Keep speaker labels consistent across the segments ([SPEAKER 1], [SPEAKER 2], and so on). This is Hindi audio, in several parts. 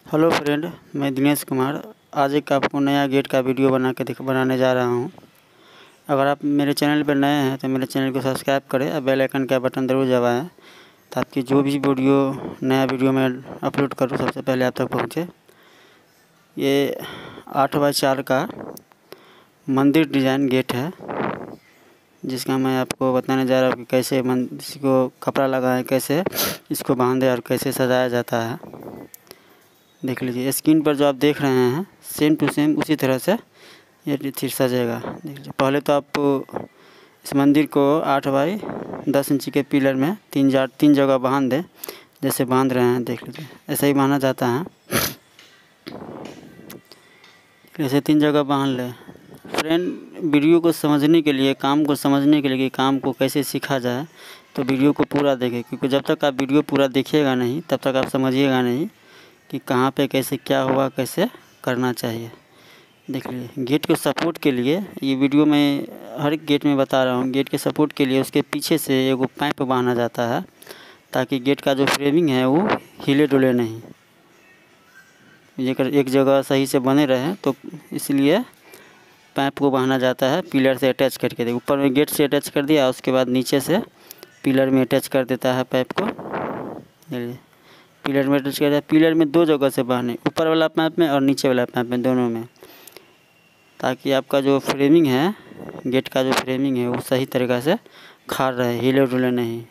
[SPEAKER 1] हेलो फ्रेंड, मैं दिनेश कुमार आज एक आपको नया गेट का वीडियो बनाने जा रहा हूं। अगर आप मेरे चैनल पर नए हैं तो मेरे चैनल को सब्सक्राइब करें और बेल आइकन का बटन ज़रूर दबाएं ताकि जो भी नया वीडियो मैं अपलोड करूं सबसे पहले आप तक पहुंचे। ये 8x4 का मंदिर डिज़ाइन गेट है जिसका मैं आपको बताने जा रहा हूँ कि कैसे इसको कपड़ा लगाएं, कैसे इसको बांधे और कैसे सजाया जाता है। देख लीजिए, स्क्रीन पर जो आप देख रहे हैं सेम टू सेम उसी तरह से ये फिर सजेगा। देख लीजिए, पहले तो आप इस मंदिर को 8x10 इंच के पिलर में तीन जगह बांध दें, जैसे बांध रहे हैं। देख लीजिए, ऐसा ही बांधा जाता है, ऐसे 3 जगह बांध लें। फ्रेंड, वीडियो को समझने के लिए, काम को समझने के लिए कि काम को कैसे सीखा जाए तो वीडियो को पूरा देखें, क्योंकि जब तक आप वीडियो पूरा देखिएगा नहीं तब तक आप समझिएगा नहीं कि कहाँ पे कैसे क्या हुआ, कैसे करना चाहिए। देख लीजिए, गेट के सपोर्ट के लिए ये वीडियो मैं हर एक गेट में बता रहा हूँ। गेट के सपोर्ट के लिए उसके पीछे से एगो पाइप बांधा जाता है ताकि गेट का जो फ्रेमिंग है वो हिले डुले नहीं, ये एक जगह सही से बने रहे, तो इसलिए पाइप को बांधा जाता है पिलर से अटैच करके। देखिए, ऊपर में गेट से अटैच कर दिया, उसके बाद नीचे से पिलर में अटैच कर देता है पाइप को। पिलर में अटैच कर दिया, पिलर में 2 जगह से बांधे, ऊपर वाला पाइप में और नीचे वाला पाइप में, दोनों में, ताकि आपका जो फ्रेमिंग है, गेट का जो फ्रेमिंग है वो सही तरीक़ा से खड़ा रहे, हिले डुले नहीं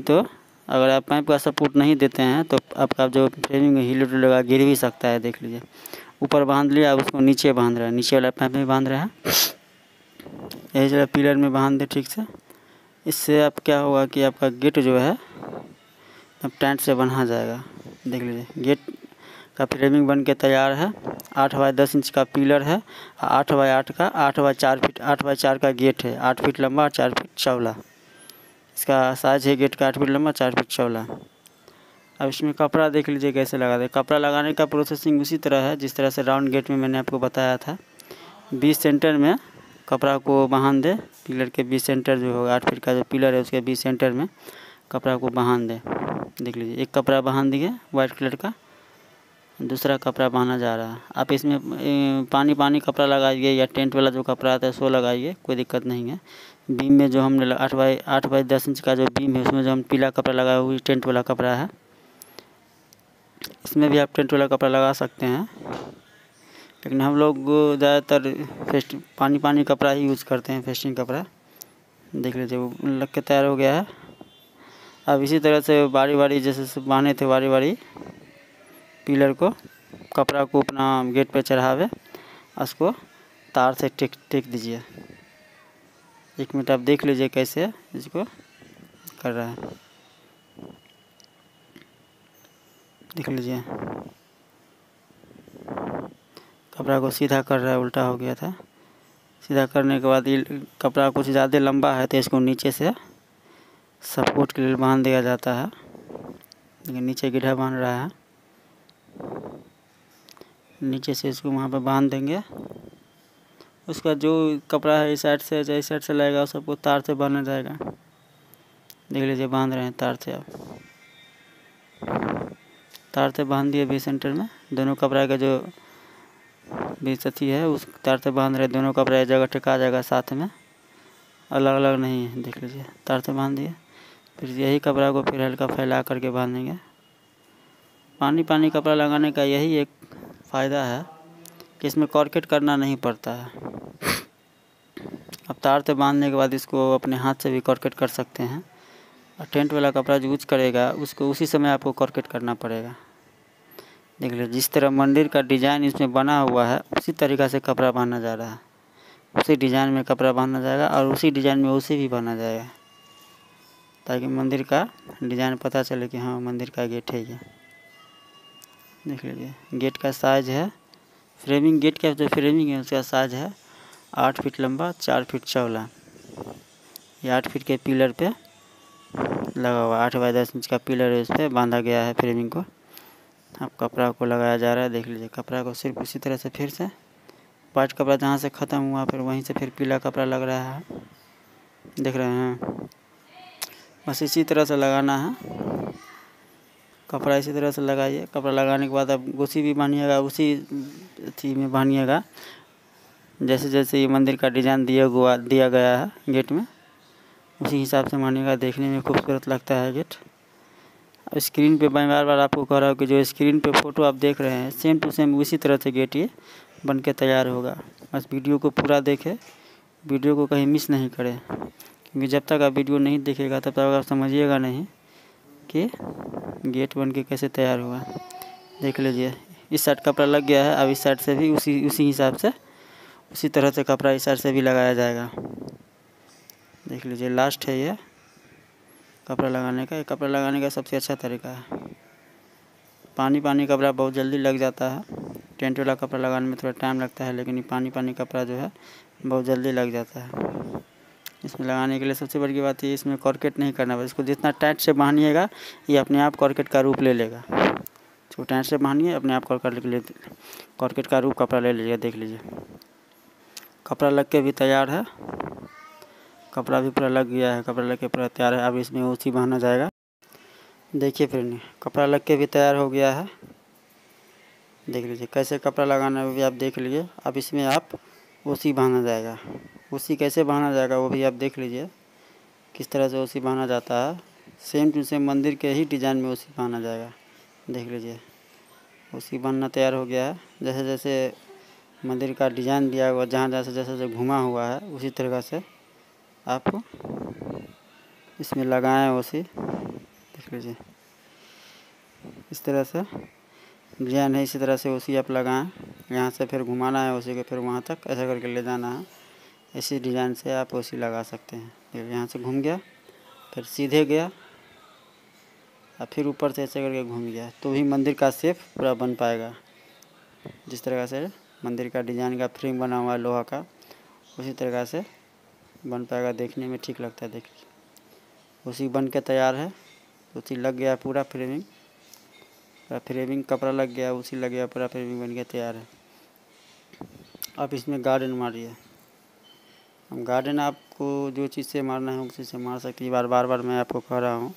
[SPEAKER 1] तो अगर आप पाइप का सपोर्ट नहीं देते हैं तो आपका जो फ्रेमिंग है हिले डुलेगा, गिर भी सकता है। देख लीजिए, ऊपर बांध लिया, अब उसको नीचे बांध रहा है, नीचे वाला पाइप में बांध रहा है, यही जगह पिलर में बांध दे ठीक से। इससे आप क्या होगा कि आपका गेट जो है अब टाइट से बना जाएगा। देख लीजिए, गेट का फ्रेमिंग बन के तैयार है। 8x10 इंच का पिलर है, 8x8 का 8x4 फीट 8x4 का गेट है। 8 फीट लंबा और 4 फीट चौड़ा इसका साइज है गेट का, 8 फीट लंबा 4 फीट चौड़ा। अब इसमें कपड़ा देख लीजिए कैसे लगा दे। कपड़ा लगाने का प्रोसेसिंग उसी तरह है जिस तरह से राउंड गेट में मैंने आपको बताया था। 20 सेंटर में कपड़ा को बांध दे, पिलर के 20 सेंटर जो होगा, 8 फीट का जो पिलर है उसके 20 सेंटर में कपड़ा को बांध दे। देख लीजिए, एक कपड़ा बांध दिए वाइट कलर का, दूसरा कपड़ा बांधा जा रहा है। आप इसमें पानी कपड़ा लगाइए या टेंट वाला जो कपड़ा आता है सो लगाइए, कोई दिक्कत नहीं है। बीम में जो हमने 8x10 इंच का जो बीम है उसमें जो हम पीला कपड़ा लगाया हुआ टेंट वाला कपड़ा है, इसमें भी आप टेंट वाला कपड़ा लगा सकते हैं, लेकिन हम लोग ज़्यादातर पानी कपड़ा ही यूज़ करते हैं, फेस्टिंग कपड़ा। देख लीजिए, वो लग के तैयार हो गया है। अब इसी तरह से बारी जैसे बांधे थे, बारी पिलर को, कपड़ा को अपना गेट पे चढ़ावे, उसको तार से टेक दीजिए। 1 मिनट आप देख लीजिए कैसे इसको कर रहा है। देख लीजिए, कपड़ा को सीधा कर रहा है, उल्टा हो गया था। सीधा करने के बाद ये कपड़ा कुछ ज़्यादा लंबा है तो इसको नीचे से सपोर्ट के लिए बांध दिया जाता है, लेकिन नीचे गड्ढा बांध रहा है, नीचे से इसको वहाँ पर बांध देंगे। उसका जो कपड़ा है इस साइड से लगेगा, सबको तार से बांधा जाएगा। देख लीजिए, बांध रहे हैं तार से। आप तार से बांध दिए 20 सेंटर में, दोनों कपड़ा का जो 20 अथी है उस तार से बांध रहे, दोनों कपड़ा एक जगह टिका जाएगा साथ में, अलग अलग नहीं है। देख लीजिए, तार से बांध दिए, फिर यही कपड़ा को फिर हल्का फैला करके बांधेंगे। पानी कपड़ा लगाने का यही एक फ़ायदा है कि इसमें कॉर्केट करना नहीं पड़ता है। अब तार से बांधने के बाद इसको अपने हाथ से भी कॉर्केट कर सकते हैं, और टेंट वाला कपड़ा जो यूज करेगा उसको उसी समय आपको कॉर्केट करना पड़ेगा। देख लीजिए, जिस तरह मंदिर का डिज़ाइन इसमें बना हुआ है उसी तरीक़ा से कपड़ा बांधा जा रहा है, उसी डिज़ाइन में कपड़ा बांधा जाएगा और उसी डिज़ाइन में उसे भी बांधा जाएगा, ताकि मंदिर का डिज़ाइन पता चले कि हाँ मंदिर का गेट है ये। देख लीजिए, गेट का साइज है, फ्रेमिंग गेट का जो फ्रेमिंग है उसका साइज है 8 फीट लंबा 4 फीट चौड़ा। ये 8 फीट के पिलर पे लगा हुआ, 8x10 इंच का पिलर है, उस पर बांधा गया है फ्रेमिंग को। अब कपड़ा को लगाया जा रहा है। देख लीजिए, कपड़ा को सिर्फ उसी तरह से फिर से वाइट कपड़ा जहाँ से ख़त्म हुआ फिर वहीं से फिर पीला कपड़ा लग रहा है। देख रहे हैं, बस इसी तरह से लगाना है। कपड़ा इसी तरह से लगाइए। कपड़ा लगाने के बाद आप उसी भी बांधिएगा, उसी अथी में बांधिएगा जैसे जैसे ये मंदिर का डिज़ाइन दिया गया है गेट में, उसी हिसाब से बांधिएगा। देखने में खूबसूरत लगता है गेट। अब स्क्रीन पे मैं बार बार आपको कह रहा हूँ कि जो स्क्रीन पे फ़ोटो आप देख रहे हैं सेम टू सेम उसी तरह से गेट ये बन के तैयार होगा। बस वीडियो को पूरा देखें, वीडियो को कहीं मिस नहीं करें, क्योंकि जब तक आप वीडियो नहीं देखेगा तब तक आप समझिएगा नहीं कि गेट बन के कैसे तैयार हुआ। देख लीजिए, इस साइड कपड़ा लग गया है। अब इस साइड से भी उसी हिसाब से उसी तरह से कपड़ा इस साइड से भी लगाया जाएगा। देख लीजिए, लास्ट है ये कपड़ा लगाने का। ये कपड़ा लगाने का सबसे अच्छा तरीका है। पानी कपड़ा बहुत जल्दी लग जाता है। टेंट वाला कपड़ा लगाने में थोड़ा टाइम लगता है, लेकिन ये पानी कपड़ा जो है बहुत जल्दी लग जाता है। इसमें लगाने के लिए सबसे बड़ी बात ये, इसमें कॉर्केट नहीं करना। बस इसको जितना टाइट से बांधिएगा ये अपने आप कॉर्केट का रूप ले लेगा। इसको टाइट से बांधिए, अपने आप कॉर्केट का रूप कपड़ा ले लीजिए। देख लीजिए, कपड़ा लग के भी तैयार है। कपड़ा भी पूरा लग गया है, कपड़ा लग के पूरा तैयार है। अब इसमें उसी बांधा जाएगा। देखिए फ्रेंड, कपड़ा लग के भी तैयार हो गया है। देख लीजिए कैसे कपड़ा लगाना है वो भी आप देख लीजिए। अब इसमें आप उसी बांधा जाएगा। उसी कैसे बांधा जाएगा वो भी आप देख लीजिए, किस तरह से उसी बांधा जाता है। सेम टू सेम मंदिर के ही डिज़ाइन में उसी बांधा जाएगा। देख लीजिए, उसी बनना तैयार हो गया है। जैसे जैसे मंदिर का डिज़ाइन दिया हुआ, जहाँ जैसे जैसे घुमा हुआ है उसी तरह से आप इसमें लगाएं उसी। देख लीजिए, इस तरह से डिजाइन है, इसी तरह से उसी आप लगाएं। यहाँ से फिर घुमाना है उसी को, फिर वहाँ तक ऐसा करके ले जाना है। इसी डिज़ाइन से आप उसी लगा सकते हैं। यहाँ से घूम गया, फिर सीधे गया और फिर ऊपर से ऐसे करके घूम गया, तो भी मंदिर का शेप पूरा बन पाएगा। जिस तरह से मंदिर का डिज़ाइन का फ्रेम बना हुआ है लोहा का, उसी तरह से बन पाएगा। देखने में ठीक लगता है। देखिए, उसी बन के तैयार है। उसी लग गया पूरा फ्रेमिंग कपड़ा लग गया, उसी लग गया पूरा फ्रेमिंग बन के तैयार है। अब इसमें गार्डन मारिए। अब गार्डन आपको जो चीज़ से मारना है उसी से मार सकती है। बार बार मैं आपको कह रहा हूँ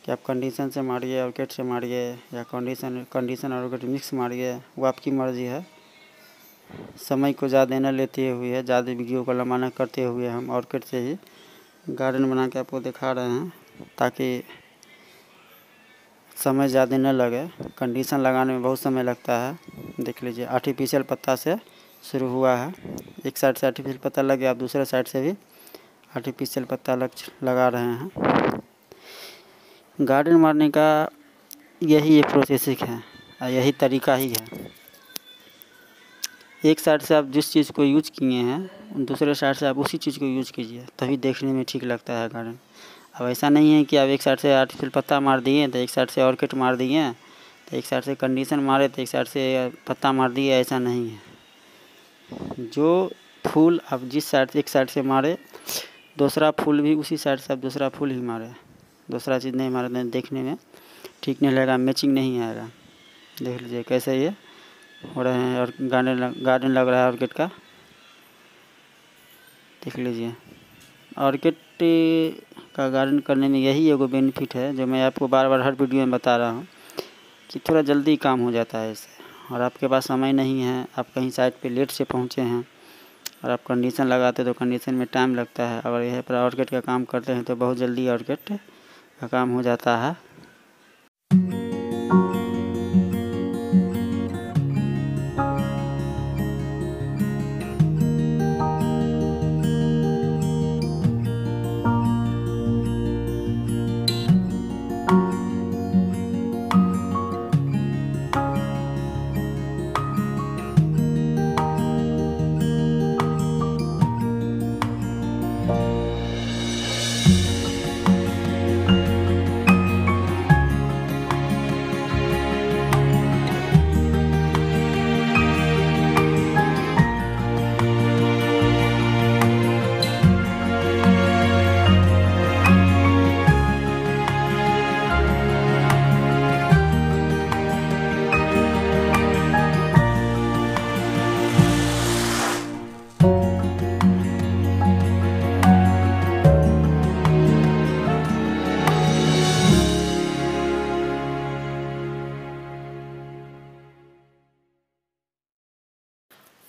[SPEAKER 1] कि आप कंडीशन से मारिए, ऑर्किड से मारिए, या कंडीशन और ऑर्किड मिक्स मारिए, वो आपकी मर्ज़ी है। समय को ज़्यादा न लेते हुए, ज़्यादा वीडियो को लंबा न करते हुए हम ऑर्किड से ही गार्डन बना के आपको दिखा रहे हैं, ताकि समय ज़्यादा न लगे। कंडीशन लगाने में बहुत समय लगता है। देख लीजिए, आर्टिफिशियल पत्ता से शुरू हुआ है। एक साइड से आर्टिफिशियल पत्ता लग गया, आप दूसरे साइड से भी आर्टिफिशियल पत्ता लगा रहे हैं। गार्डन मारने का यही एक प्रोसेसिंग है और यही तरीका ही है। एक साइड से आप जिस चीज़ को यूज किए हैं दूसरे साइड से आप उसी चीज़ को यूज कीजिए, तभी देखने में ठीक लगता है गार्डन। अब ऐसा नहीं है कि आप एक साइड से आर्टिफिशियल पत्ता मार दिए तो एक साइड से ऑर्किड मार दिए, तो एक साइड से कंडीशन मारे तो एक साइड से पत्ता मार दिए, ऐसा नहीं है। जो फूल आप जिस साइड से एक साइड से मारे, दूसरा फूल भी उसी साइड से आप दूसरा फूल ही मारे। दूसरा चीज़ नहीं मारे तो देखने में ठीक नहीं लगेगा, मैचिंग नहीं आएगा। देख लीजिए कैसे ये हो रहे हैं और गार्डन लग रहा है ऑर्किड का। देख लीजिए, ऑर्किड का गार्डन करने में यही एगो बेनिफिट है जो मैं आपको बार बार हर वीडियो में बता रहा हूँ कि थोड़ा जल्दी काम हो जाता है इससे। और आपके पास समय नहीं है, आप कहीं साइट पे लेट से पहुँचे हैं और आप कंडीशन लगाते तो कंडीशन में टाइम लगता है। अगर यह पर ऑर्किड का काम करते हैं तो बहुत जल्दी ऑर्किड का काम हो जाता है।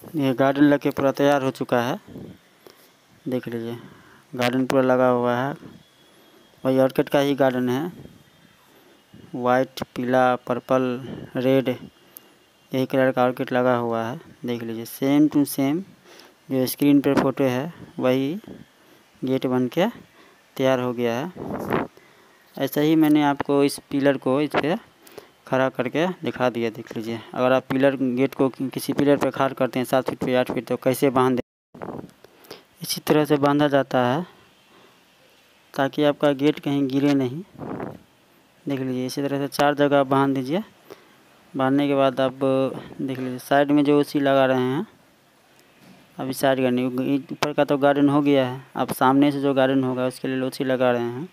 [SPEAKER 1] ये गार्डन लग के पूरा तैयार हो चुका है, देख लीजिए गार्डन पूरा लगा हुआ है। वही ऑर्किड का ही गार्डन है, वाइट, पीला, पर्पल, रेड, यही कलर का ऑर्किड लगा हुआ है। देख लीजिए सेम टू सेम जो स्क्रीन पर फोटो है वही गेट बन के तैयार हो गया है। ऐसा ही मैंने आपको इस पिलर को इस पर खड़ा करके दिखा दिया। देख लीजिए अगर आप पिलर गेट को किसी पिलर पर खड़ा करते हैं 7 फीट पे 8 फीट, तो कैसे बांध दें, इसी तरह से बांधा जाता है ताकि आपका गेट कहीं गिरे नहीं। देख लीजिए इसी तरह से 4 जगह बांध दीजिए। बांधने के बाद आप देख लीजिए साइड में जो ओसी लगा रहे हैं, अभी साइड का नहीं, ऊपर का तो गार्डन हो गया है, अब सामने से जो गार्डन होगा उसके लिए ओसी लगा रहे हैं।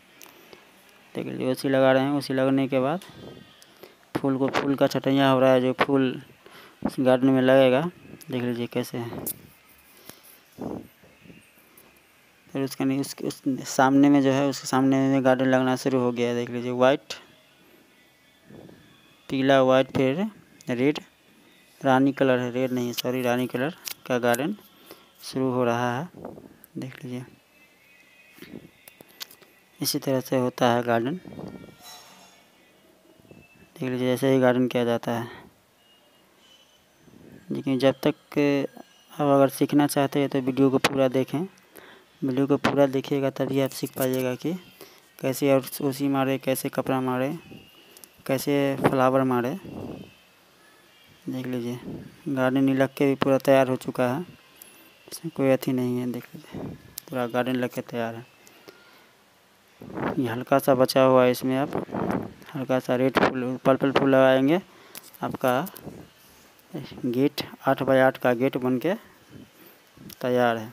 [SPEAKER 1] देख लीजिए ओसी लगा रहे हैं। ओसी लगने के बाद फूल का छटैया हो रहा है, जो फूल उस गार्डन में लगेगा। देख लीजिए कैसे है। फिर उसका नहीं उस सामने में जो है उसके सामने में गार्डन लगना शुरू हो गया है। देख लीजिए वाइट, पीला, वाइट, फिर रेड, रानी कलर है, रेड नहीं सॉरी, रानी कलर का गार्डन शुरू हो रहा है। देख लीजिए इसी तरह से होता है गार्डन। देख लीजिए ऐसे ही गार्डन किया जाता है। लेकिन जब तक आप अगर सीखना चाहते हैं तो वीडियो को पूरा देखें। वीडियो को पूरा देखिएगा तभी आप सीख पाइएगा कि कैसे और ओसी मारे, कैसे कपड़ा मारे, कैसे फ्लावर मारे। देख लीजिए गार्डन लग के भी पूरा तैयार हो चुका है, इसमें कोई अथी नहीं है। देख लीजिए पूरा गार्डन लग के तैयार है। ये हल्का सा बचा हुआ है, इसमें आप हल्का सा रेड फूल, पर्पल फूल लगाएंगे, आपका गेट 8 बाय 8 का गेट बन के तैयार है।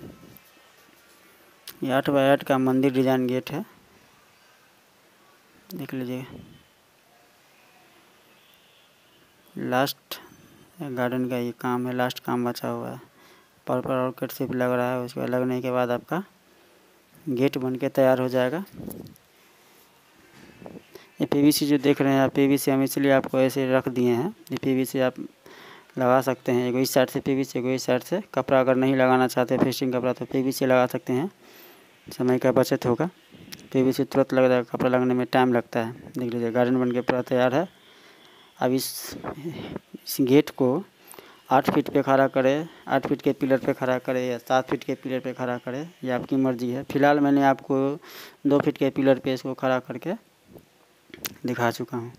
[SPEAKER 1] ये 8 बाय 8 का मंदिर डिजाइन गेट है। देख लीजिए लास्ट गार्डन का ये काम है, लास्ट काम बचा हुआ है। पर्पल ऑर्किड से भी लग रहा है, उसके लगने के बाद आपका गेट बन के तैयार हो जाएगा। ये पीवीसी जो देख रहे हैं आप, पीवीसी हम इसलिए आपको ऐसे रख दिए हैं। ये पीवीसी आप लगा सकते हैं, एगो इस साइड से पीवीसी, एगो इस साइड से। कपड़ा अगर नहीं लगाना चाहते फिशिंग कपड़ा तो पीवीसी लगा सकते हैं, समय का बचत होगा। पीवीसी तुरंत लग जाएगा, कपड़ा लगने में टाइम लगता है। देख लीजिए गार्डन बन के पूरा तैयार है। अब इस गेट को 8 फीट पे खड़ा करें, 8 फीट के पिलर पे खड़ा करें या 7 फीट के पिलर पे खड़ा करें, ये आपकी मर्ज़ी है। फ़िलहाल मैंने आपको 2 फीट के पिलर पे इसको खड़ा करके दिखा चुका हूँ।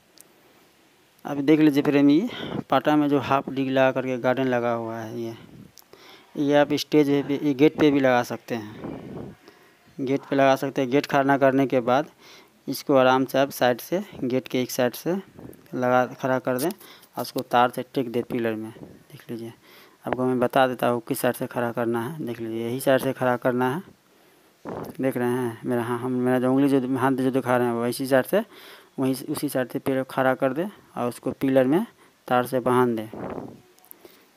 [SPEAKER 1] अब देख लीजिए प्रेमी, पाटा में जो हाफ डिग लगा करके गार्डन लगा हुआ है, ये आप स्टेज पे, ये गेट पे भी लगा सकते हैं। गेट पे लगा सकते हैं। गेट खड़ा करने के बाद इसको आराम से आप साइड से, गेट के एक साइड से लगा खड़ा कर दें और उसको तार से टिक दे पिलर में। देख लीजिए आपको मैं बता देता हूँ किस साइड से खड़ा करना है। देख लीजिए यही साइड से खड़ा करना है। देख रहे हैं मेरा, हाँ हम मेरा जो उंगली जो हाथ जो दिखा रहे हैं वही साइड से, वहीं उसी साइड से पिलर खड़ा कर दे और उसको पिलर में तार से बांध दे।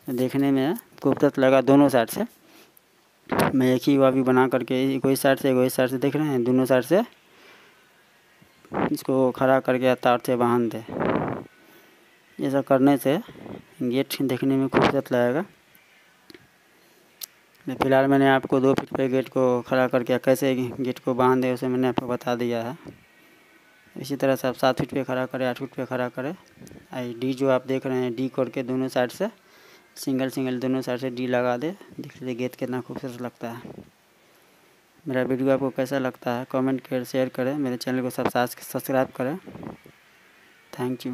[SPEAKER 1] देखने में खूबसूरत लगा दोनों साइड से। मैं एक ही हुआ भी बना करके कोई साइड से, कोई साइड से, देख रहे हैं दोनों साइड से इसको खड़ा करके तार से बांध दे। ऐसा करने से गेट देखने में खूबसूरत लगेगा। फिलहाल मैंने आपको 2 फीट पे गेट को खड़ा करके कैसे गेट को बांध दे उसे मैंने आपको बता दिया है। इसी तरह से आप 7 फीट पे खड़ा करें, 8 फीट पे खड़ा करें। डी जो आप देख रहे हैं, डी करके दोनों साइड से सिंगल दोनों साइड से डी लगा दे। देख लीजिए गेट कितना खूबसूरत लगता है। मेरा वीडियो आपको कैसा लगता है कमेंट कर शेयर करें, मेरे चैनल को सब्सक्राइब करें। Thank you.